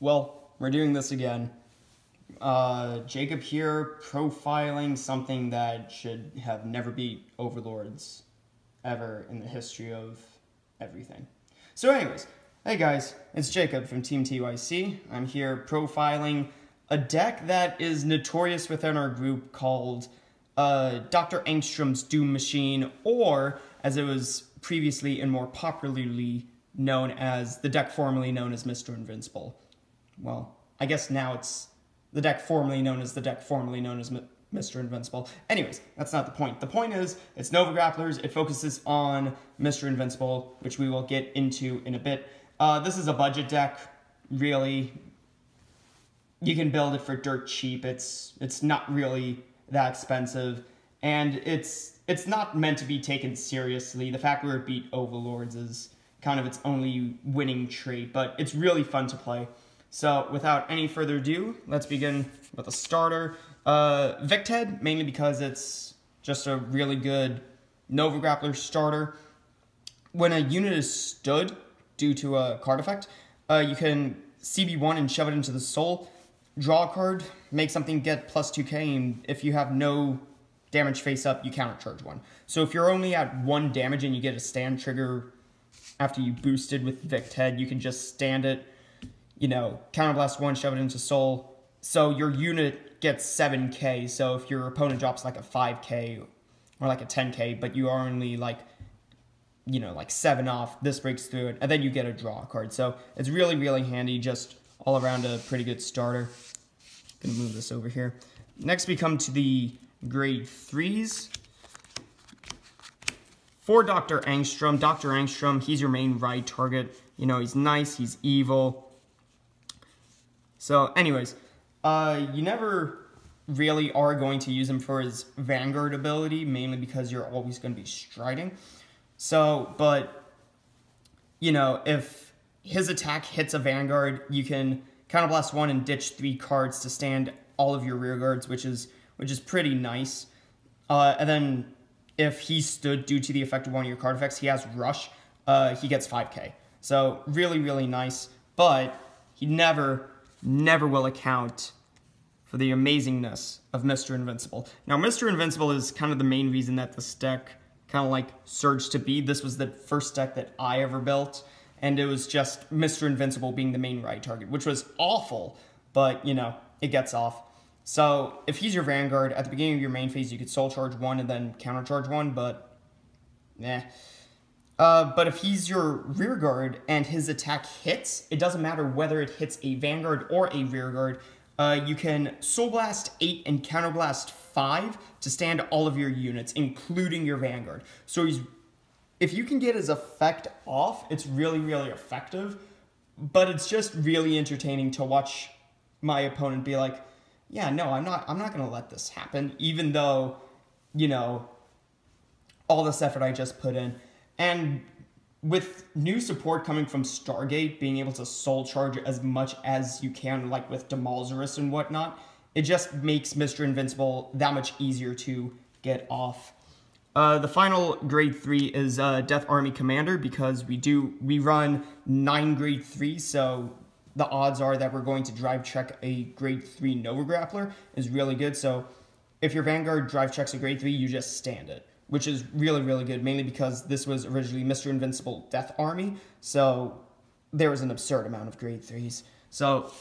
Well, we're doing this again. Jacob here, profiling something that should have never beat Overlords ever in the history of everything. So anyways, hey guys, it's Jacob from Team TYC. I'm here profiling a deck that is notorious within our group called Dr. Angstrom's Doom Machine, or as it was previously and more popularly known as the deck formerly known as Mr. Invincible. Well, I guess now it's the deck formerly known as Mr. Invincible. Anyways, that's not the point. The point is, it's Nova Grapplers. It focuses on Mr. Invincible, which we will get into in a bit. This is a budget deck, really. You can build it for dirt cheap. It's not really that expensive, and it's not meant to be taken seriously. The fact where it beat Overlords is kind of its only winning trait, but it's really fun to play. So, without any further ado, let's begin with a starter. Victed, mainly because it's just a really good Nova Grappler starter. When a unit is stood due to a card effect, you can CB1 and shove it into the soul, draw a card, make something get plus 2k, and if you have no damage face up, you countercharge 1. So if you're only at 1 damage and you get a stand trigger after you boosted with Victed, you can just stand it, you know, counterblast 1, shove it into soul, so your unit gets 7k, so if your opponent drops like a 5k or like a 10k, but you are only like, you know, like 7 off, this breaks through it, and then you get a draw card. So it's really, really handy, just all around a pretty good starter. Gonna move this over here. Next we come to the grade 3s. For Dr. Angstrom. Dr. Angstrom, he's your main right target. You know, he's nice, he's evil. So anyways, you never really are going to use him for his Vanguard ability, mainly because you're always going to be striding. So, but, you know, if his attack hits a Vanguard, you can counterblast 1 and ditch 3 cards to stand all of your rear guards, which is pretty nice. And then if he stood due to the effect of one of your card effects, he has Rush, he gets 5k. So really, really nice, but he never will account for the amazingness of Mr. Invincible. Now, Mr. Invincible is kind of the main reason that this deck kind of like surged to be. This was the first deck that I ever built, and it was just Mr. Invincible being the main right target, which was awful, but, you know, it gets off. So, if he's your Vanguard, at the beginning of your main phase, you could soul charge 1 and then counter charge 1, but, but if he's your rear guard and his attack hits, it doesn't matter whether it hits a Vanguard or a rear guard, you can Soul Blast 8 and Counter Blast 5 to stand all of your units, including your Vanguard. So if you can get his effect off, it's really, really effective, but it's just really entertaining to watch my opponent be like, yeah, no, I'm not going to let this happen, even though, you know, all this effort I just put in. And with new support coming from Stargate, being able to soul charge as much as you can, like with Demalzarus and whatnot, it just makes Mr. Invincible that much easier to get off. The final grade 3 is Death Army Commander, because we run 9 grade 3s, so the odds are that we're going to drive check a grade 3 Nova Grappler is really good. So if your Vanguard drive checks a grade 3, you just stand it, which is really, really good, mainly because this was originally Mr. Invincible Death Army, so there was an absurd amount of grade 3s. So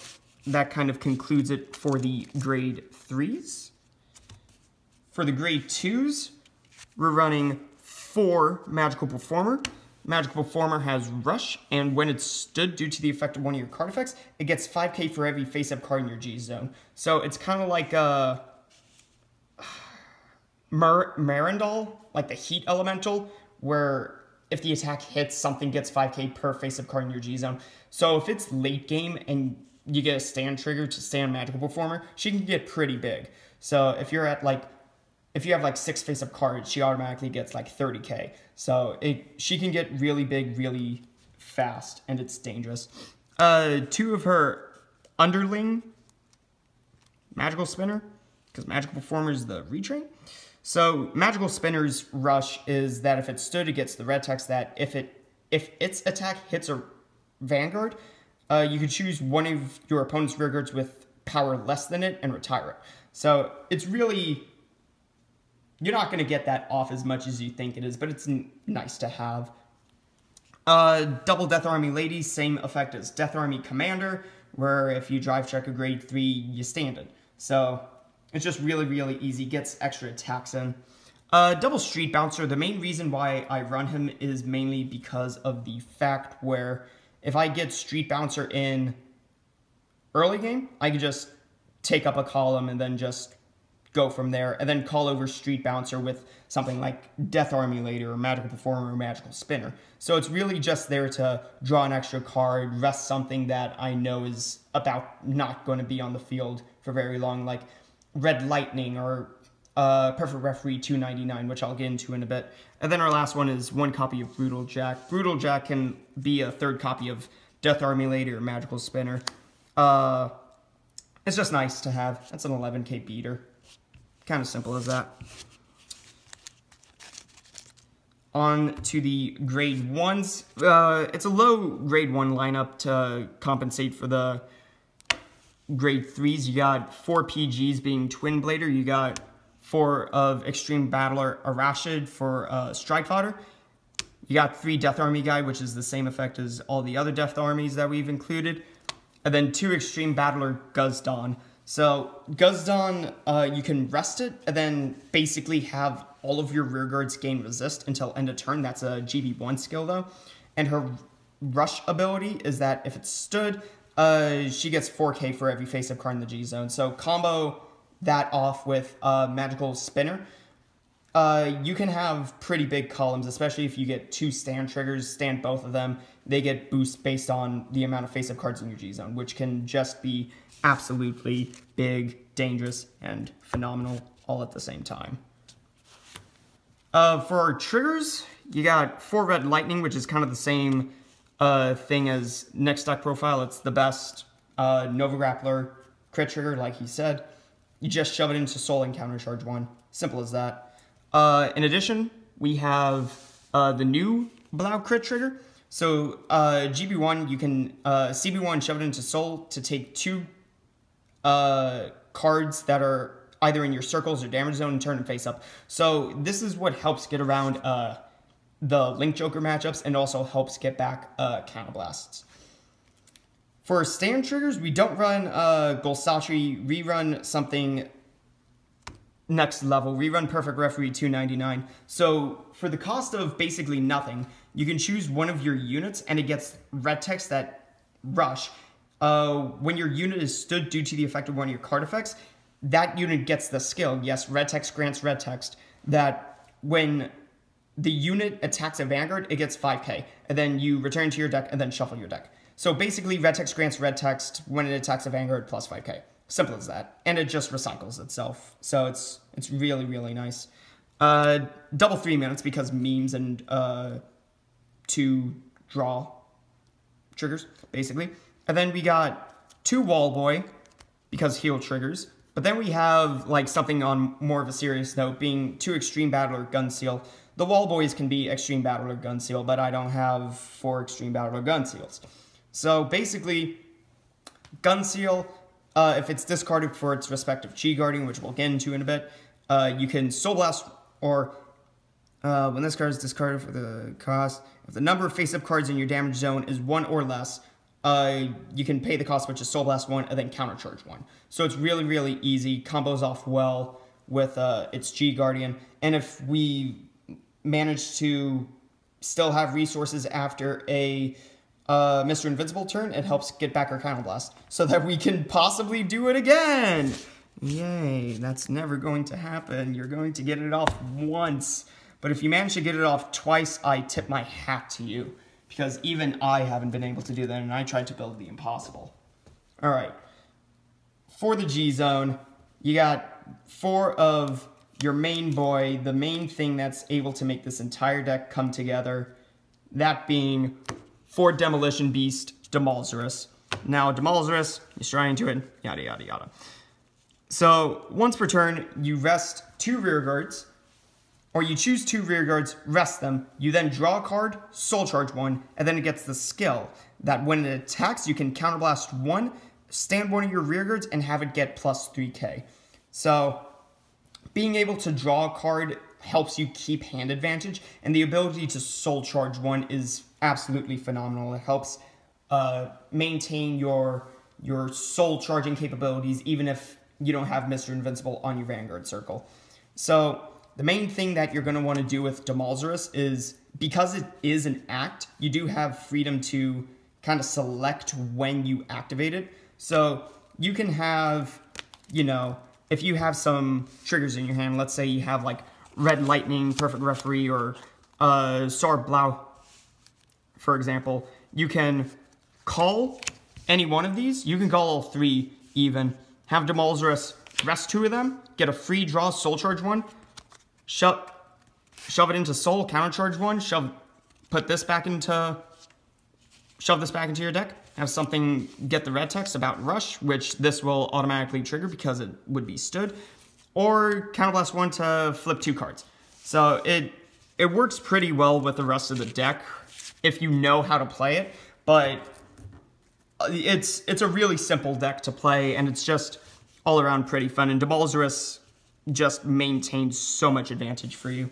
that kind of concludes it for the grade 3s. For the grade 2s, we're running 4 Magical Performer. Magical Performer has Rush, and when it's stood due to the effect of one of your card effects, it gets 5k for every face-up card in your G zone. So it's kind of like Marindal, like the Heat Elemental, where if the attack hits, something gets 5k per face-up card in your G zone. So if it's late game and you get a stand trigger to stand Magical Performer, she can get pretty big. So if you're at like, if you have like 6 face-up cards, she automatically gets like 30k. So she can get really big, really fast, and it's dangerous. 2 of her underling Magical Spinner, because Magical Performer is the retrain. So Magical Spinner's Rush is that if it stood, it gets the red text that if its attack hits a Vanguard, you could choose one of your opponent's rearguards with power less than it and retire it. So it's really, you're not going to get that off as much as you think it is, but it's nice to have. Double Death Army Lady, same effect as Death Army Commander, where if you drive check a grade 3, you stand it. So it's just really, really easy, gets extra attacks in. Double Street Bouncer, the main reason why I run him is mainly because of the fact where if I get Street Bouncer in early game, I can just take up a column and then just go from there, and then call over Street Bouncer with something like Death Army Lady or Magical Performer or Magical Spinner. So it's really just there to draw an extra card, rest something that I know is about not going to be on the field for very long, like Red Lightning or Perfect Referee 299, which I'll get into in a bit. And then our last one is one copy of Brutal Jack. Brutal Jack can be a third copy of Death Army Lady or Magical Spinner. It's just nice to have. That's an 11k beater. Kind of simple as that. On to the grade 1s. It's a low grade 1 lineup to compensate for the grade 3s. You got 4 PGs being Twin Blader. You got 4 of Extreme Battler Arashid for Strike Fodder. You got 3 Death Army Guy, which is the same effect as all the other Death Armies that we've included. And then 2 Extreme Battler Guzdon. So Guzdon, you can rest it, and then basically have all of your rearguards gain resist until end of turn. That's a GB1 skill, though. And her rush ability is that if it's stood, she gets 4k for every face-up card in the G-Zone. So combo that off with Magical Spinner. You can have pretty big columns, especially if you get 2 stand triggers, stand both of them. They get boost based on the amount of face-up cards in your G-Zone, which can just be absolutely big, dangerous, and phenomenal all at the same time. For our triggers, you got 4 Red Lightning, which is kind of the same thing as Next Deck Profile. It's the best Nova Grappler crit trigger, like he said. You just shove it into Soul and countercharge 1. Simple as that. In addition, we have the new Blau crit trigger. So GB1, you can CB1 shove it into Soul to take 2 cards that are either in your circles or damage zone and turn them face up. So this is what helps get around the Link Joker matchups and also helps get back Counterblasts. For stand triggers, we don't run Golsatri, we run something next level. We run Perfect Referee 299. So for the cost of basically nothing, you can choose one of your units and it gets red text that rush. When your unit is stood due to the effect of one of your card effects, that unit gets the skill. Yes, red text grants red text that when the unit attacks a Vanguard, it gets 5k. And then you return to your deck and then shuffle your deck. So basically, red text grants red text when it attacks a Vanguard plus 5k. Simple as that. And it just recycles itself. So it's really, really nice. Double 3 minutes because memes and 2 draw triggers, basically. And then we got 2 Wall Boy because heal triggers. But then we have like something on more of a serious note, being 2 Extreme Battler Gun Seal. The Wall Boys can be Extreme Battler Gun Seal, but I don't have 4 Extreme Battler Gun Seals. So basically, Gun Seal, if it's discarded for its respective Chi Guardian, which we'll get into in a bit, you can Soul Blast, or when this card is discarded for the cost, if the number of face-up cards in your damage zone is 1 or less, you can pay the cost, which is Soul Blast 1, and then countercharge 1. So it's really, really easy, combos off well with its Chi Guardian, and if we manage to still have resources after a Mr. Invincible turn, it helps get back our Counterblast so that we can possibly do it again. Yay, that's never going to happen. You're going to get it off once. But if you manage to get it off twice, I tip my hat to you. Because even I haven't been able to do that, and I tried to build the impossible. Alright. For the G-Zone, you got 4 of your main boy, the main thing that's able to make this entire deck come together. That being 4 Demolition Beast, Demolzarus. Now, Demolzarus, you stride into it, yada, yada, yada. So, once per turn, you rest 2 rearguards, or you choose 2 rearguards, rest them, you then draw a card, soul charge 1, and then it gets the skill that when it attacks, you can counterblast 1, stand one of your rearguards, and have it get plus 3k. So being able to draw a card helps you keep hand advantage, and the ability to soul charge 1 is absolutely phenomenal. It helps maintain your soul charging capabilities even if you don't have Mr. Invincible on your Vanguard circle. So the main thing that you're going to want to do with Demolzarus is, because it is an act, you do have freedom to kind of select when you activate it. So you can have, you know, if you have some triggers in your hand, let's say you have like Red Lightning, Perfect Referee, or Sword Blau, for example, you can call any one of these. You can call all 3 even. Have Demolzarus rest 2 of them, get a free draw soul charge 1, shove it into soul, counter charge 1, shove this back into your deck. Have something get the red text about rush, which this will automatically trigger because it would be stood, or counterblast 1 to flip 2 cards. So it works pretty well with the rest of the deck if you know how to play it, but it's a really simple deck to play, and it's just all around pretty fun, and Demolzarus just maintains so much advantage for you.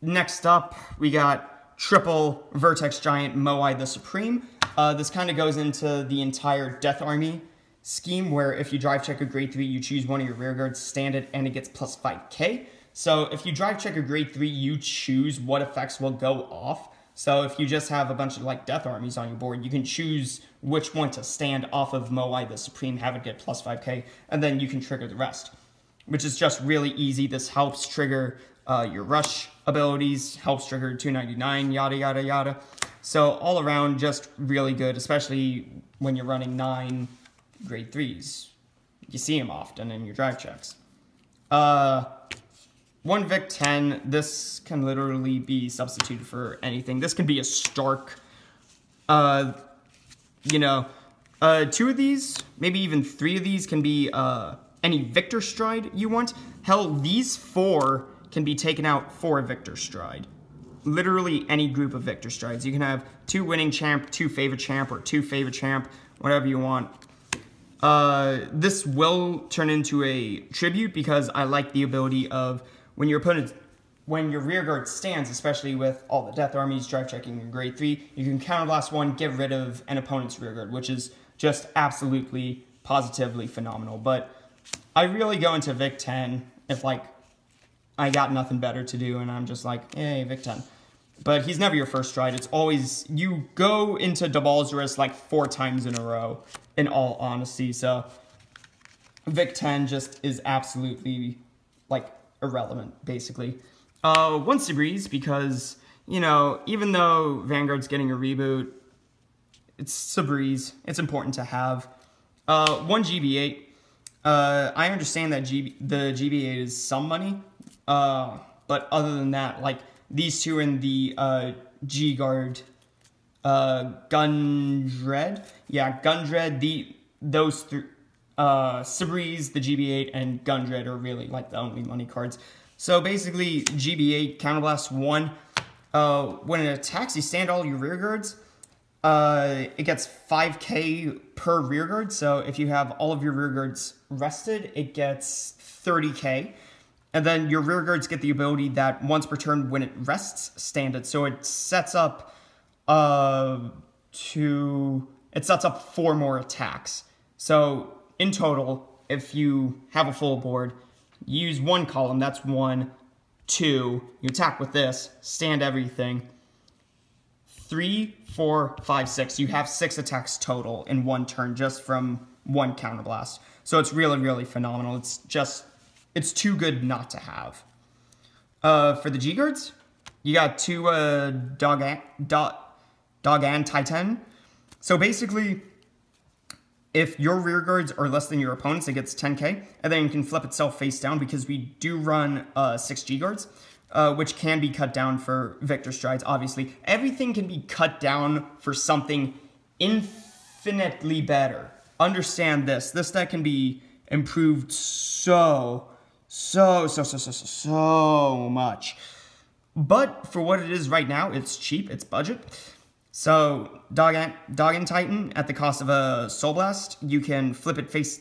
Next up, we got triple Vertex Giant Moai the Supreme. This kind of goes into the entire Death Army scheme, where if you drive check a grade 3, you choose one of your rearguards, stand it, and it gets plus 5k. So if you drive check a grade 3, you choose what effects will go off. So if you just have a bunch of like Death Armies on your board, you can choose which one to stand off of Moai the Supreme, have it get plus 5k, and then you can trigger the rest, which is just really easy. This helps trigger your rush abilities, helps trigger 299, yada yada yada. So all around, just really good, especially when you're running 9 grade 3s. You see them often in your drive checks. 1 Vic 10, this can literally be substituted for anything. This can be a Stark. You know, 2 of these, maybe even 3 of these can be any Victor Stride you want. Hell, these 4 can be taken out for a Victor Stride. Literally any group of Victor Strides. You can have 2 winning champ, 2 favorite champ, or 2 favorite champ, whatever you want. This will turn into a tribute because I like the ability of when your rearguard stands, especially with all the Death Armies, drive checking in grade 3, you can counterblast 1, get rid of an opponent's rearguard, which is just absolutely, positively phenomenal. But I really go into Vic 10 if, like, I got nothing better to do and I'm just like, hey, Vic 10. But he's never your first stride. It's always, you go into Demolzarus like 4 times in a row, in all honesty. So Vic 10 just is absolutely, like, irrelevant, basically. 1 Sabreeze, because, you know, even though Vanguard's getting a reboot, it's Sabreeze. It's important to have. 1 GB8. I understand that the GB8 is some money, but other than that, like, these 2 in the G-Guard, Gundred, yeah, Gundred, those 3, Sabreeze, the GB8, and Gundred are really, like, the only money cards. So basically, GB8, counterblast 1, when it attacks, you stand all your rearguards. It gets 5k per rearguard, so if you have all of your rearguards rested, it gets 30k. And then your rearguards get the ability that once per turn, when it rests, stand it. So it sets up 4 more attacks. So in total, if you have a full board, you use 1 column, that's 1, 2, you attack with this, stand everything. 3, 4, 5, 6. You have 6 attacks total in 1 turn just from 1 counterblast. So it's really, really phenomenal. It's too good not to have. For the G-Guards, you got 2 Dogan Titan. So basically, if your rearguards are less than your opponent's, it gets 10k, and then you can flip itself face down because we do run 6 G-Guards, which can be cut down for Victor Strides, obviously. Everything can be cut down for something infinitely better. Understand this. This deck can be improved so much. But for what it is right now, it's cheap, it's budget. So Dog Titan, at the cost of a Soul Blast, you can flip it face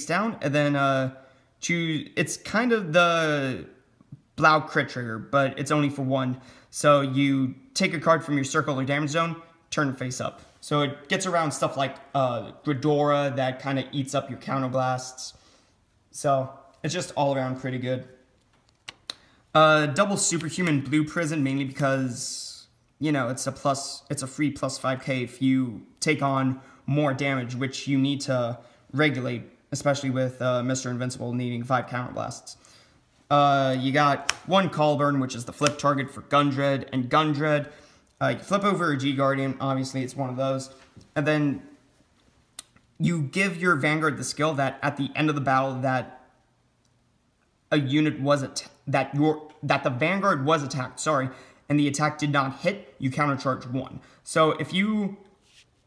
down, and then choose. It's kind of the Blau crit trigger, but it's only for one. So you take a card from your circle or damage zone, turn it face up. So it gets around stuff like Ghidorah that kind of eats up your counterblasts. So it's just all around pretty good. Double Superhuman Blue Prison, mainly because, you know, it's a free plus 5k if you take on more damage, which you need to regulate, especially with Mr. Invincible needing 5 counterblasts. You got one Callburn, which is the flip target for Gundred, and Gundred. You flip over a G-Guardian, obviously it's one of those, and then you give your Vanguard the skill that at the end of the battle that a unit was that the Vanguard was attacked, sorry, and the attack did not hit, you countercharge 1. So if you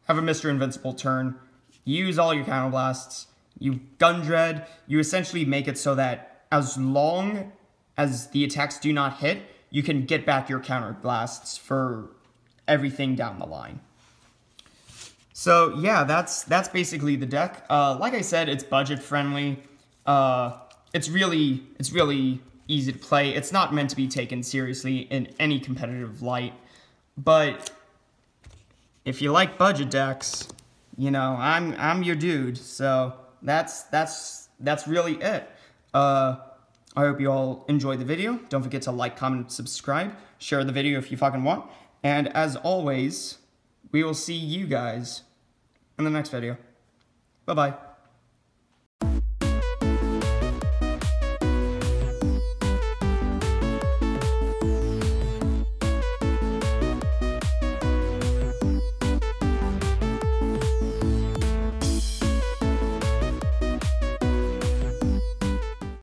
have a Mr. Invincible turn, you use all your counterblasts, you Gundred, you essentially make it so that as long as the attacks do not hit, you can get back your counterblasts for everything down the line. So yeah, that's basically the deck. Like I said, it's budget friendly. It's really easy to play. It's not meant to be taken seriously in any competitive light, but if you like budget decks, you know, I'm your dude. So that's really it. I hope you all enjoyed the video. Don't forget to like, comment, subscribe. Share the video if you fucking want. And as always, we will see you guys in the next video. Bye-bye.